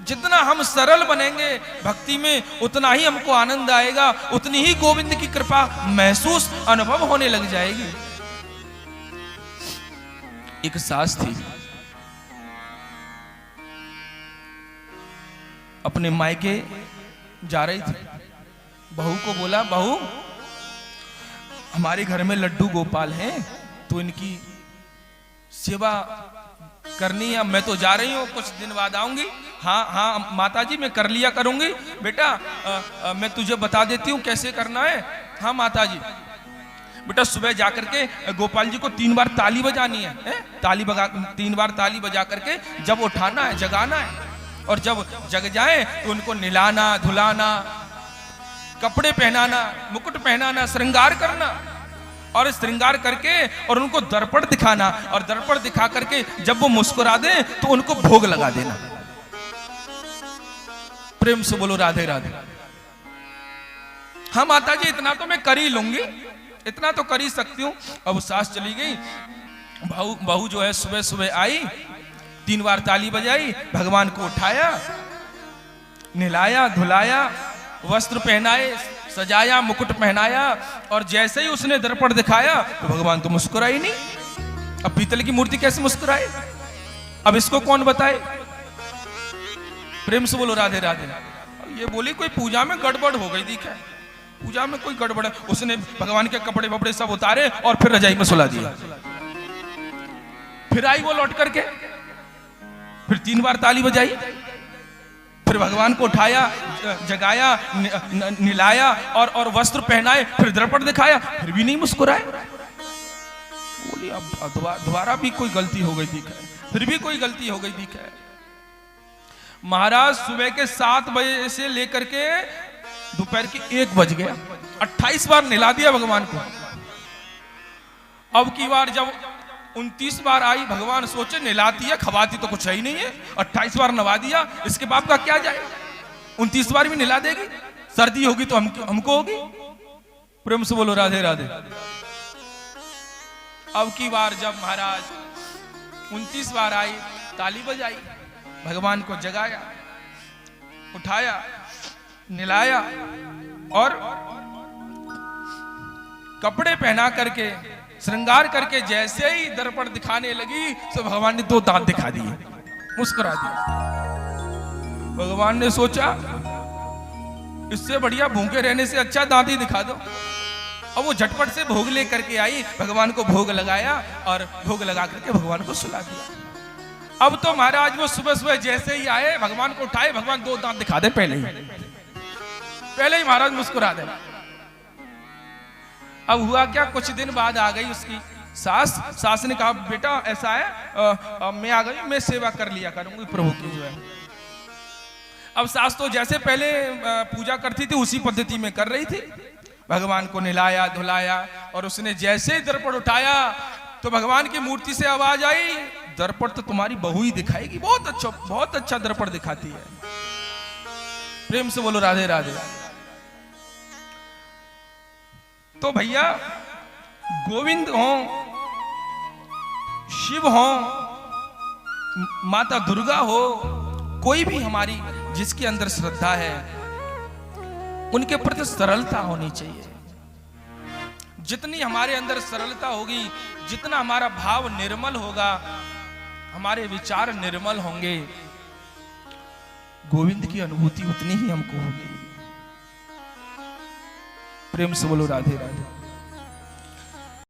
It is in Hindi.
जितना हम सरल बनेंगे भक्ति में उतना ही हमको आनंद आएगा, उतनी ही गोविंद की कृपा महसूस अनुभव होने लग जाएगी। एक सास थी, अपने मायके जा रही थी। बहू को बोला, बहू हमारे घर में लड्डू गोपाल हैं, तो इनकी सेवा करनी है। मैं तो जा रही हूँ, कुछ दिन बाद आऊंगी। हाँ हाँ माताजी मैं कर लिया करूंगी। बेटा मैं तुझे बता देती हूँ कैसे करना है। हाँ माताजी। बेटा सुबह जाकर के गोपाल जी को 3 बार ताली बजानी है, 3 बार ताली बजा करके जब उठाना है, जगाना है, और जब जग जाए तो उनको निलाना, धुलाना, कपड़े पहनाना, मुकुट पहनाना, श्रृंगार करना, और श्रृंगार करके और उनको दर्पण दिखाना, और दर्पण दिखा करके जब वो मुस्कुरा दे तो उनको भोग लगा देना। प्रेम से बोलो राधे राधे। हाँ माता जी इतना तो मैं कर ही लूंगी, इतना तो कर ही सकती हूँ। अब सास चली गई, बहू जो है सुबह सुबह आई, 3 बार ताली बजाई, भगवान को उठाया, नहलाया, धुलाया, वस्त्र पहनाए, सजाया, मुकुट पहनाया, और जैसे ही उसने दर्पण दिखाया तो भगवान तो मुस्कुराई नहीं। अब पीतल की मूर्ति कैसे मुस्कुराए? अब इसको कौन बताए? प्रेम से बोलो राधे राधे। ये बोली कोई पूजा में गड़बड़ हो गई, दिखा पूजा में कोई गड़बड़ है। उसने भगवान के कपड़े वपड़े सब उतारे और फिर रजाई में सुला दिया। फिर आई वो लौट करके, फिर 3 बार ताली बजाई, फिर भगवान को उठाया, जगाया, निलाया, और वस्त्र पहनाए, फिर दर्पण दिखाया, फिर भी नहीं मुस्कुराए। बोली अब दोबारा भी कोई गलती हो गई दिखा, फिर भी कोई गलती हो गई दिखा। महाराज सुबह के 7 बजे से लेकर के दोपहर के 1 बज गया, 28 बार निला दिया भगवान को। अब की बार जब 29 बार आई, भगवान सोचे निलाती है, खवाती तो कुछ ही नहीं है, 28 बार नवा दिया, इसके बाप का क्या जाए, 29 बार भी निला देगी, सर्दी होगी तो हमको होगी। प्रेम से बोलो राधे राधे। अब की बार जब महाराज 29 बार आई, ताली बजाई, भगवान को जगाया, उठाया, निलाया, और कपड़े पहना करके, श्रृंगार करके जैसे ही दर्पण दिखाने लगी तो भगवान ने 2 दांत दिखा दिए, मुस्कुरा दिया। भगवान ने सोचा इससे बढ़िया भूखे रहने से अच्छा दांत ही दिखा दो। अब वो झटपट से भोग लेकर के आई, भगवान को भोग लगाया, और भोग लगा करके भगवान को सुला दिया। अब तो महाराज वो सुबह सुबह जैसे ही आए, भगवान को उठाए, भगवान 2 दांत दिखा दे पहले ही महाराज मुस्कुरा दे। अब हुआ क्या, कुछ दिन बाद आ गई उसकी सास ने कहा बेटा ऐसा है, मैं आ गई, मैं सेवा कर लिया करूंगी प्रभु की जो है। अब सास तो जैसे पहले पूजा करती थी उसी पद्धति में कर रही थी। भगवान को निलाया, धुलाया, और उसने जैसे ही दर्पण उठाया तो भगवान की मूर्ति से आवाज आई, दर्पण तो तुम्हारी बहू ही दिखाएगी, बहुत अच्छा दर्पण दिखाती है। प्रेम से बोलो राधे राधे। तो भैया गोविंद हो, शिव हो, माता दुर्गा हो, कोई भी हमारी जिसके अंदर श्रद्धा है उनके प्रति सरलता होनी चाहिए। जितनी हमारे अंदर सरलता होगी, जितना हमारा भाव निर्मल होगा, हमारे विचार निर्मल होंगे, गोविंद की अनुभूति उतनी ही हमको होगी। प्रेम से बोलो राधे राधे।